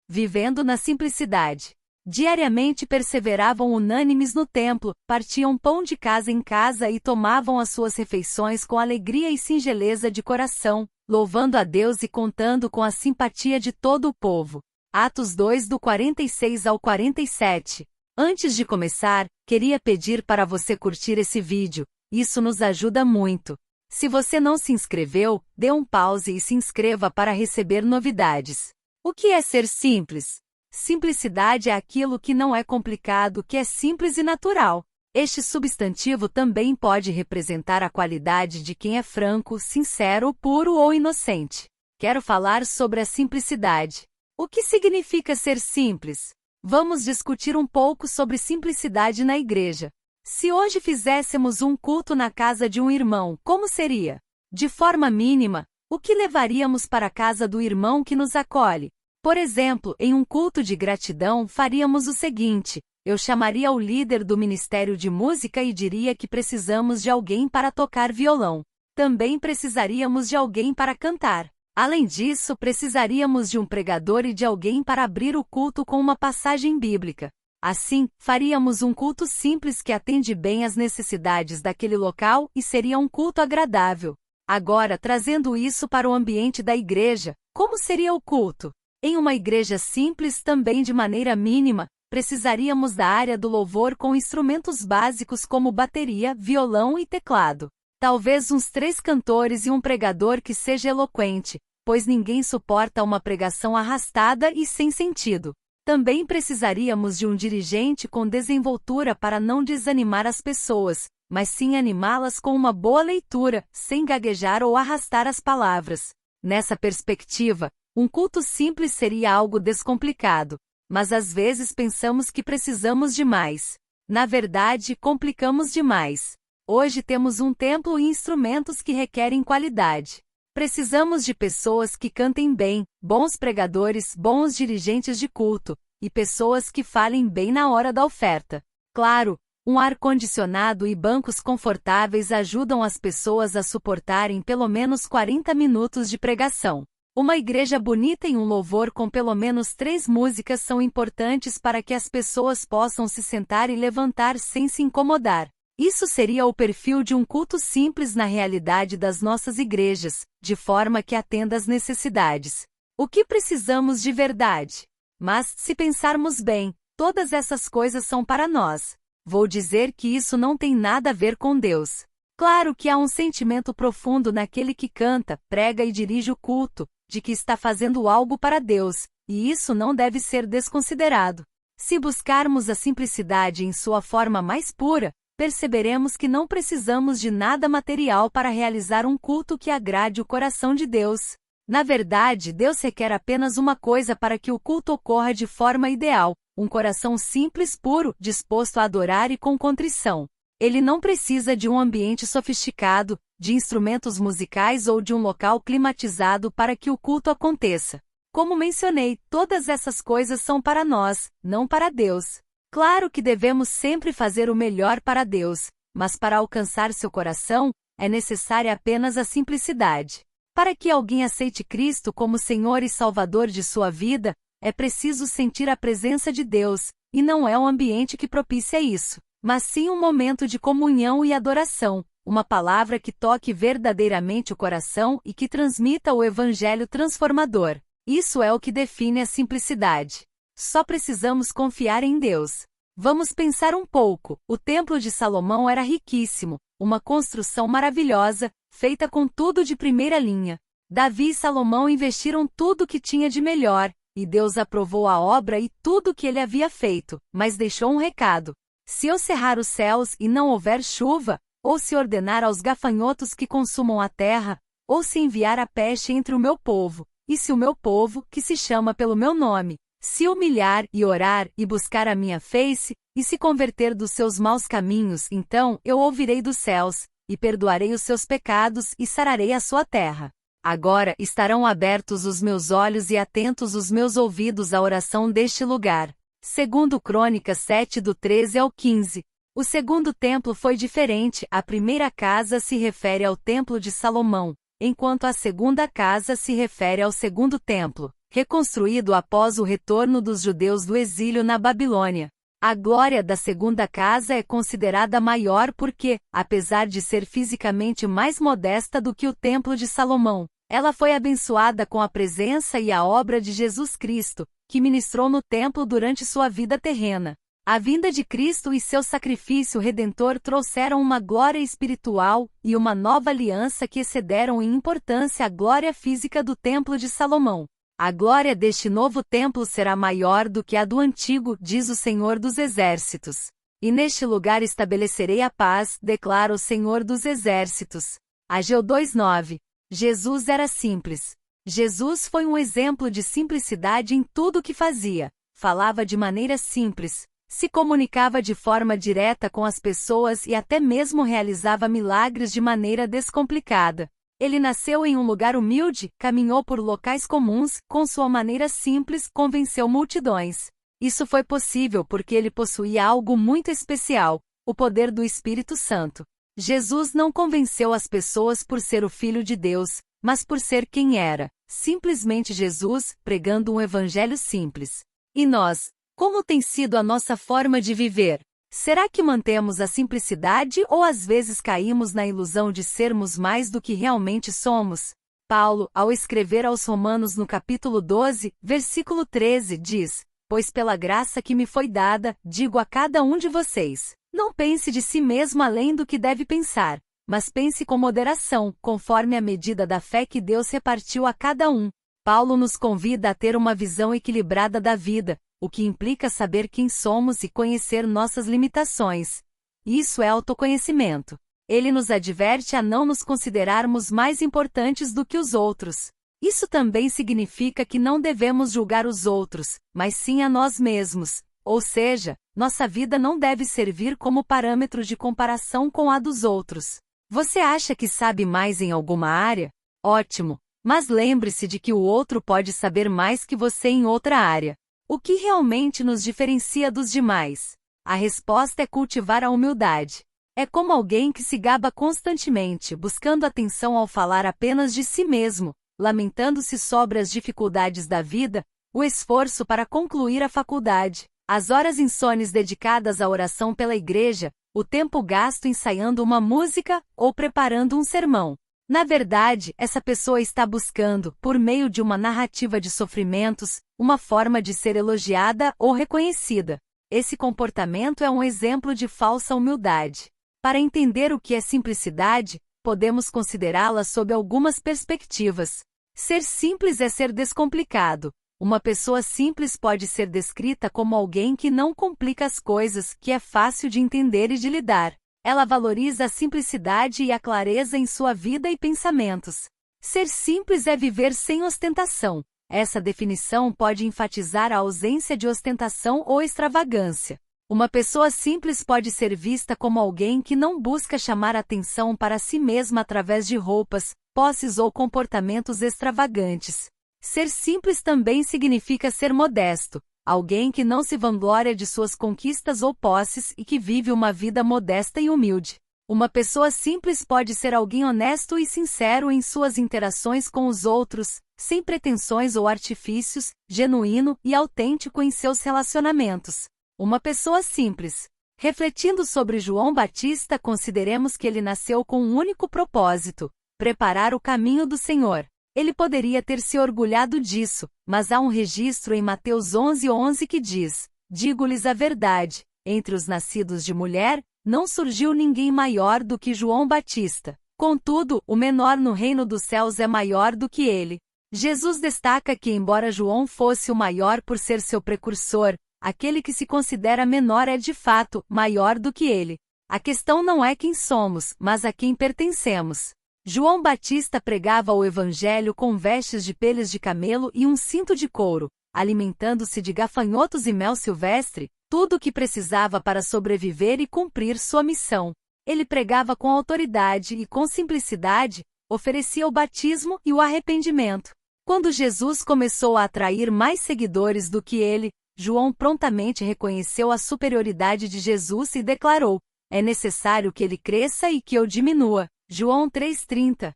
vivendo na simplicidade. Diariamente perseveravam unânimes no templo, partiam pão de casa em casa e tomavam as suas refeições com alegria e singeleza de coração, louvando a Deus e contando com a simpatia de todo o povo. Atos 2 do 46 ao 47. Antes de começar, queria pedir para você curtir esse vídeo, isso nos ajuda muito. Se você não se inscreveu, dê um pause e se inscreva para receber novidades. O que é ser simples? Simplicidade é aquilo que não é complicado, que é simples e natural. Este substantivo também pode representar a qualidade de quem é franco, sincero, puro ou inocente. Quero falar sobre a simplicidade. O que significa ser simples? Vamos discutir um pouco sobre simplicidade na igreja. Se hoje fizéssemos um culto na casa de um irmão, como seria? De forma mínima, o que levaríamos para a casa do irmão que nos acolhe? Por exemplo, em um culto de gratidão, faríamos o seguinte: eu chamaria o líder do ministério de música e diria que precisamos de alguém para tocar violão. Também precisaríamos de alguém para cantar. Além disso, precisaríamos de um pregador e de alguém para abrir o culto com uma passagem bíblica. Assim, faríamos um culto simples que atende bem às necessidades daquele local e seria um culto agradável. Agora, trazendo isso para o ambiente da igreja, como seria o culto? Em uma igreja simples, também de maneira mínima, precisaríamos da área do louvor com instrumentos básicos como bateria, violão e teclado. Talvez uns 3 cantores e um pregador que seja eloquente, pois ninguém suporta uma pregação arrastada e sem sentido. Também precisaríamos de um dirigente com desenvoltura para não desanimar as pessoas, mas sim animá-las com uma boa leitura, sem gaguejar ou arrastar as palavras. Nessa perspectiva, um culto simples seria algo descomplicado, mas às vezes pensamos que precisamos de mais. Na verdade, complicamos demais. Hoje temos um templo e instrumentos que requerem qualidade. Precisamos de pessoas que cantem bem, bons pregadores, bons dirigentes de culto, e pessoas que falem bem na hora da oferta. Claro, um ar-condicionado e bancos confortáveis ajudam as pessoas a suportarem pelo menos 40 minutos de pregação. Uma igreja bonita e um louvor com pelo menos 3 músicas são importantes para que as pessoas possam se sentar e levantar sem se incomodar. Isso seria o perfil de um culto simples na realidade das nossas igrejas, de forma que atenda às necessidades. O que precisamos de verdade? Mas, se pensarmos bem, todas essas coisas são para nós. Vou dizer que isso não tem nada a ver com Deus. Claro que há um sentimento profundo naquele que canta, prega e dirige o culto, de que está fazendo algo para Deus, e isso não deve ser desconsiderado. Se buscarmos a simplicidade em sua forma mais pura, perceberemos que não precisamos de nada material para realizar um culto que agrade o coração de Deus. Na verdade, Deus requer apenas uma coisa para que o culto ocorra de forma ideal: um coração simples, puro, disposto a adorar e com contrição. Ele não precisa de um ambiente sofisticado, de instrumentos musicais ou de um local climatizado para que o culto aconteça. Como mencionei, todas essas coisas são para nós, não para Deus. Claro que devemos sempre fazer o melhor para Deus, mas para alcançar seu coração, é necessária apenas a simplicidade. Para que alguém aceite Cristo como Senhor e Salvador de sua vida, é preciso sentir a presença de Deus, e não é um ambiente que propicia isso, mas sim um momento de comunhão e adoração, uma palavra que toque verdadeiramente o coração e que transmita o evangelho transformador. Isso é o que define a simplicidade. Só precisamos confiar em Deus. Vamos pensar um pouco. O Templo de Salomão era riquíssimo, uma construção maravilhosa, feita com tudo de primeira linha. Davi e Salomão investiram tudo o que tinha de melhor, e Deus aprovou a obra e tudo o que ele havia feito, mas deixou um recado. Se eu cerrar os céus e não houver chuva, ou se ordenar aos gafanhotos que consumam a terra, ou se enviar a peste entre o meu povo, e se o meu povo, que se chama pelo meu nome, se humilhar e orar e buscar a minha face, e se converter dos seus maus caminhos, então eu ouvirei dos céus, e perdoarei os seus pecados e sararei a sua terra. Agora estarão abertos os meus olhos e atentos os meus ouvidos à oração deste lugar. Segundo Crônicas 7 do 13 ao 15. O segundo templo foi diferente. A primeira casa se refere ao templo de Salomão, enquanto a segunda casa se refere ao segundo templo. reconstruído após o retorno dos judeus do exílio na Babilônia. A glória da segunda casa é considerada maior porque, apesar de ser fisicamente mais modesta do que o Templo de Salomão, ela foi abençoada com a presença e a obra de Jesus Cristo, que ministrou no templo durante sua vida terrena. A vinda de Cristo e seu sacrifício redentor trouxeram uma glória espiritual e uma nova aliança que excederam em importância a glória física do Templo de Salomão. A glória deste novo templo será maior do que a do antigo, diz o Senhor dos Exércitos. E neste lugar estabelecerei a paz, declara o Senhor dos Exércitos. Ageu 2:9. Jesus era simples. Jesus foi um exemplo de simplicidade em tudo o que fazia. Falava de maneira simples, se comunicava de forma direta com as pessoas e até mesmo realizava milagres de maneira descomplicada. Ele nasceu em um lugar humilde, caminhou por locais comuns, com sua maneira simples, convenceu multidões. Isso foi possível porque ele possuía algo muito especial, o poder do Espírito Santo. Jesus não convenceu as pessoas por ser o Filho de Deus, mas por ser quem era, simplesmente Jesus, pregando um evangelho simples. E nós, como tem sido a nossa forma de viver? Será que mantemos a simplicidade ou às vezes caímos na ilusão de sermos mais do que realmente somos? Paulo, ao escrever aos Romanos no capítulo 12, versículo 13, diz: "Pois pela graça que me foi dada, digo a cada um de vocês, não pense de si mesmo além do que deve pensar, mas pense com moderação, conforme a medida da fé que Deus repartiu a cada um." Paulo nos convida a ter uma visão equilibrada da vida, o que implica saber quem somos e conhecer nossas limitações. Isso é autoconhecimento. Ele nos adverte a não nos considerarmos mais importantes do que os outros. Isso também significa que não devemos julgar os outros, mas sim a nós mesmos. Ou seja, nossa vida não deve servir como parâmetro de comparação com a dos outros. Você acha que sabe mais em alguma área? Ótimo! Mas lembre-se de que o outro pode saber mais que você em outra área. O que realmente nos diferencia dos demais? A resposta é cultivar a humildade. É como alguém que se gaba constantemente, buscando atenção ao falar apenas de si mesmo, lamentando-se sobre as dificuldades da vida, o esforço para concluir a faculdade, as horas insones dedicadas à oração pela igreja, o tempo gasto ensaiando uma música ou preparando um sermão. Na verdade, essa pessoa está buscando, por meio de uma narrativa de sofrimentos, uma forma de ser elogiada ou reconhecida. Esse comportamento é um exemplo de falsa humildade. Para entender o que é simplicidade, podemos considerá-la sob algumas perspectivas. Ser simples é ser descomplicado. Uma pessoa simples pode ser descrita como alguém que não complica as coisas, que é fácil de entender e de lidar. Ela valoriza a simplicidade e a clareza em sua vida e pensamentos. Ser simples é viver sem ostentação. Essa definição pode enfatizar a ausência de ostentação ou extravagância. Uma pessoa simples pode ser vista como alguém que não busca chamar atenção para si mesma através de roupas, posses ou comportamentos extravagantes. Ser simples também significa ser modesto. Alguém que não se vangloria de suas conquistas ou posses e que vive uma vida modesta e humilde. Uma pessoa simples pode ser alguém honesto e sincero em suas interações com os outros, sem pretensões ou artifícios, genuíno e autêntico em seus relacionamentos. Uma pessoa simples. Refletindo sobre João Batista, consideremos que ele nasceu com um único propósito: preparar o caminho do Senhor. Ele poderia ter se orgulhado disso, mas há um registro em Mateus 11:11 que diz: "Digo-lhes a verdade, entre os nascidos de mulher, não surgiu ninguém maior do que João Batista. Contudo, o menor no reino dos céus é maior do que ele." Jesus destaca que, embora João fosse o maior por ser seu precursor, aquele que se considera menor é de fato maior do que ele. A questão não é quem somos, mas a quem pertencemos. João Batista pregava o evangelho com vestes de peles de camelo e um cinto de couro, alimentando-se de gafanhotos e mel silvestre, tudo o que precisava para sobreviver e cumprir sua missão. Ele pregava com autoridade e com simplicidade, oferecia o batismo e o arrependimento. Quando Jesus começou a atrair mais seguidores do que ele, João prontamente reconheceu a superioridade de Jesus e declarou: "É necessário que ele cresça e que eu diminua." João 3:30.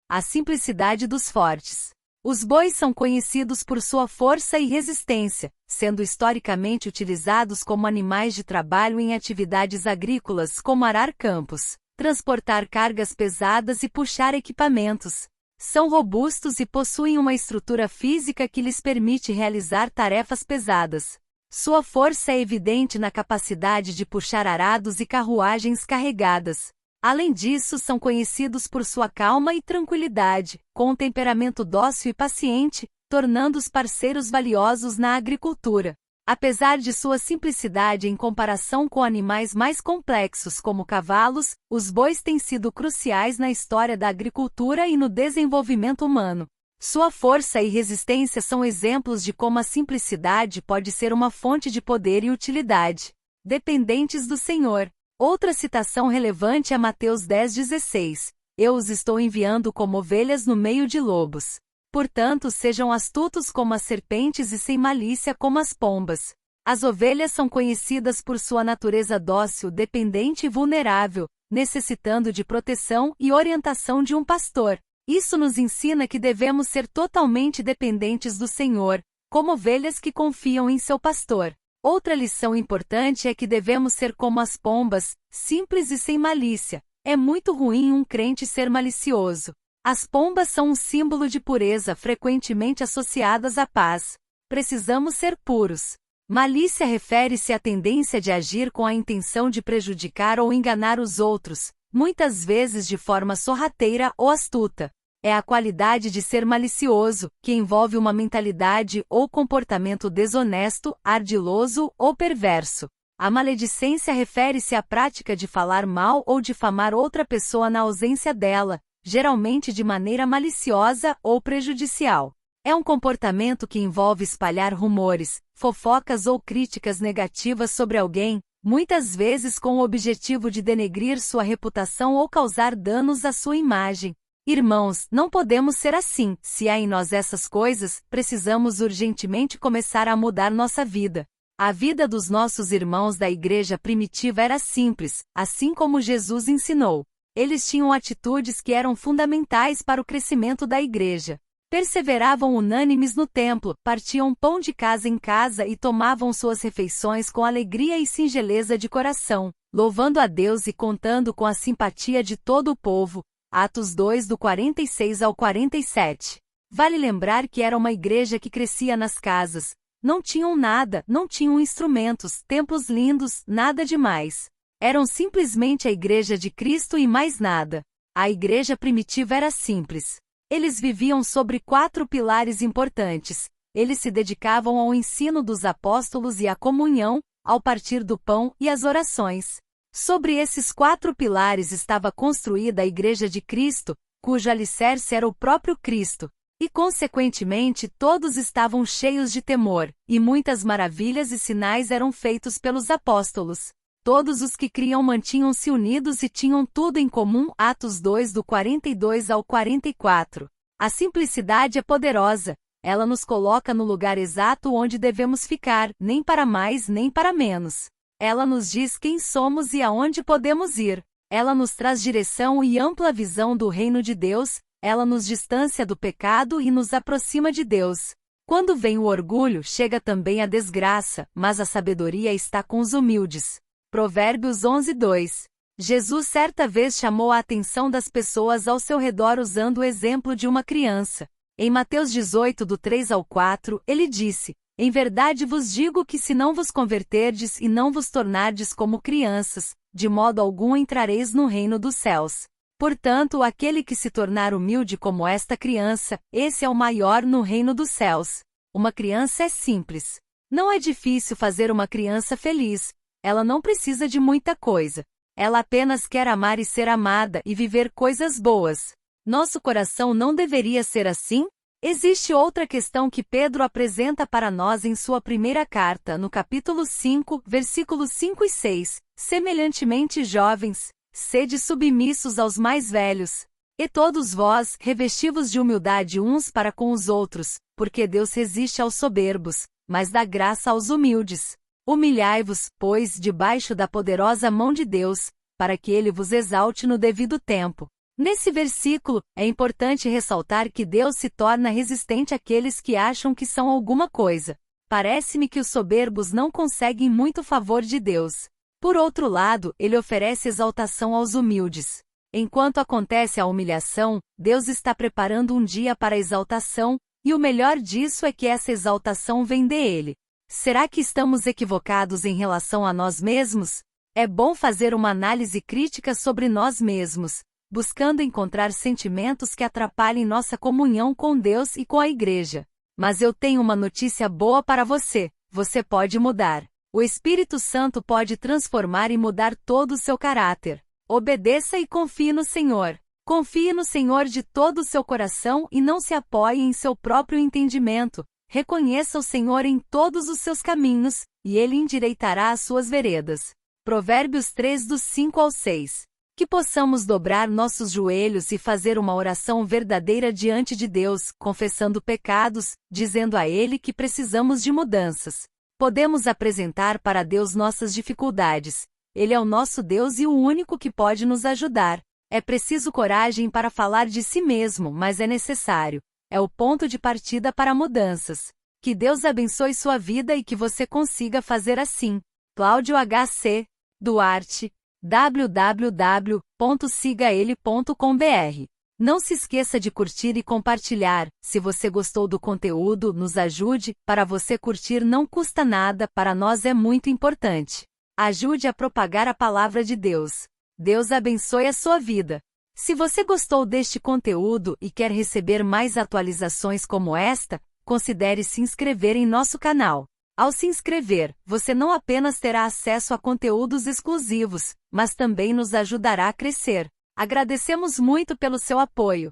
A simplicidade dos fortes. Os bois são conhecidos por sua força e resistência, sendo historicamente utilizados como animais de trabalho em atividades agrícolas como arar campos, transportar cargas pesadas e puxar equipamentos. São robustos e possuem uma estrutura física que lhes permite realizar tarefas pesadas. Sua força é evidente na capacidade de puxar arados e carruagens carregadas. Além disso, são conhecidos por sua calma e tranquilidade, com um temperamento dócil e paciente, tornando-os parceiros valiosos na agricultura. Apesar de sua simplicidade em comparação com animais mais complexos como cavalos, os bois têm sido cruciais na história da agricultura e no desenvolvimento humano. Sua força e resistência são exemplos de como a simplicidade pode ser uma fonte de poder e utilidade. Dependentes do Senhor. Outra citação relevante é Mateus 10,16. Eu os estou enviando como ovelhas no meio de lobos. Portanto, sejam astutos como as serpentes e sem malícia como as pombas. As ovelhas são conhecidas por sua natureza dócil, dependente e vulnerável, necessitando de proteção e orientação de um pastor. Isso nos ensina que devemos ser totalmente dependentes do Senhor, como ovelhas que confiam em seu pastor. Outra lição importante é que devemos ser como as pombas, simples e sem malícia. É muito ruim um crente ser malicioso. As pombas são um símbolo de pureza frequentemente associadas à paz. Precisamos ser puros. Malícia refere-se à tendência de agir com a intenção de prejudicar ou enganar os outros, muitas vezes de forma sorrateira ou astuta. É a qualidade de ser malicioso, que envolve uma mentalidade ou comportamento desonesto, ardiloso ou perverso. A maledicência refere-se à prática de falar mal ou difamar outra pessoa na ausência dela, geralmente de maneira maliciosa ou prejudicial. É um comportamento que envolve espalhar rumores, fofocas ou críticas negativas sobre alguém, muitas vezes com o objetivo de denegrir sua reputação ou causar danos à sua imagem. Irmãos, não podemos ser assim. Se há em nós essas coisas, precisamos urgentemente começar a mudar nossa vida. A vida dos nossos irmãos da igreja primitiva era simples, assim como Jesus ensinou. Eles tinham atitudes que eram fundamentais para o crescimento da igreja. Perseveravam unânimes no templo, partiam pão de casa em casa e tomavam suas refeições com alegria e singeleza de coração, louvando a Deus e contando com a simpatia de todo o povo. Atos 2 do 46 ao 47. Vale lembrar que era uma igreja que crescia nas casas. Não tinham nada, não tinham instrumentos, templos lindos, nada demais. Eram simplesmente a igreja de Cristo e mais nada. A igreja primitiva era simples. Eles viviam sobre 4 pilares importantes. Eles se dedicavam ao ensino dos apóstolos e à comunhão, ao partir do pão e às orações. Sobre esses 4 pilares estava construída a Igreja de Cristo, cujo alicerce era o próprio Cristo, e consequentemente todos estavam cheios de temor, e muitas maravilhas e sinais eram feitos pelos apóstolos. Todos os que criam mantinham-se unidos e tinham tudo em comum. Atos 2 do 42 ao 44. A simplicidade é poderosa, ela nos coloca no lugar exato onde devemos ficar, nem para mais nem para menos. Ela nos diz quem somos e aonde podemos ir. Ela nos traz direção e ampla visão do reino de Deus. Ela nos distancia do pecado e nos aproxima de Deus. Quando vem o orgulho, chega também a desgraça, mas a sabedoria está com os humildes. Provérbios 11:2. Jesus certa vez chamou a atenção das pessoas ao seu redor usando o exemplo de uma criança. Em Mateus 18 do 3 ao 4, ele disse: Em verdade vos digo que se não vos converterdes e não vos tornardes como crianças, de modo algum entrareis no reino dos céus. Portanto, aquele que se tornar humilde como esta criança, esse é o maior no reino dos céus. Uma criança é simples. Não é difícil fazer uma criança feliz. Ela não precisa de muita coisa. Ela apenas quer amar e ser amada e viver coisas boas. Nosso coração não deveria ser assim? Existe outra questão que Pedro apresenta para nós em sua primeira carta, no capítulo 5, versículos 5 e 6. Semelhantemente, jovens, sede submissos aos mais velhos. E todos vós, revesti-vos de humildade uns para com os outros, porque Deus resiste aos soberbos, mas dá graça aos humildes. Humilhai-vos, pois, debaixo da poderosa mão de Deus, para que ele vos exalte no devido tempo. Nesse versículo, é importante ressaltar que Deus se torna resistente àqueles que acham que são alguma coisa. Parece-me que os soberbos não conseguem muito favor de Deus. Por outro lado, ele oferece exaltação aos humildes. Enquanto acontece a humilhação, Deus está preparando um dia para a exaltação, e o melhor disso é que essa exaltação vem dele. Será que estamos equivocados em relação a nós mesmos? É bom fazer uma análise crítica sobre nós mesmos, buscando encontrar sentimentos que atrapalhem nossa comunhão com Deus e com a igreja. Mas eu tenho uma notícia boa para você: você pode mudar. O Espírito Santo pode transformar e mudar todo o seu caráter. Obedeça e confie no Senhor. Confie no Senhor de todo o seu coração e não se apoie em seu próprio entendimento. Reconheça o Senhor em todos os seus caminhos, e Ele endireitará as suas veredas. Provérbios 3, dos 5 ao 6. Que possamos dobrar nossos joelhos e fazer uma oração verdadeira diante de Deus, confessando pecados, dizendo a Ele que precisamos de mudanças. Podemos apresentar para Deus nossas dificuldades. Ele é o nosso Deus e o único que pode nos ajudar. É preciso coragem para falar de si mesmo, mas é necessário. É o ponto de partida para mudanças. Que Deus abençoe sua vida e que você consiga fazer assim. Cláudio H.C. Duarte, www.sigaele.com.br. Não se esqueça de curtir e compartilhar. Se você gostou do conteúdo, nos ajude. Para você curtir não custa nada, para nós é muito importante. Ajude a propagar a palavra de Deus. Deus abençoe a sua vida. Se você gostou deste conteúdo e quer receber mais atualizações como esta, considere se inscrever em nosso canal. Ao se inscrever, você não apenas terá acesso a conteúdos exclusivos, mas também nos ajudará a crescer. Agradecemos muito pelo seu apoio.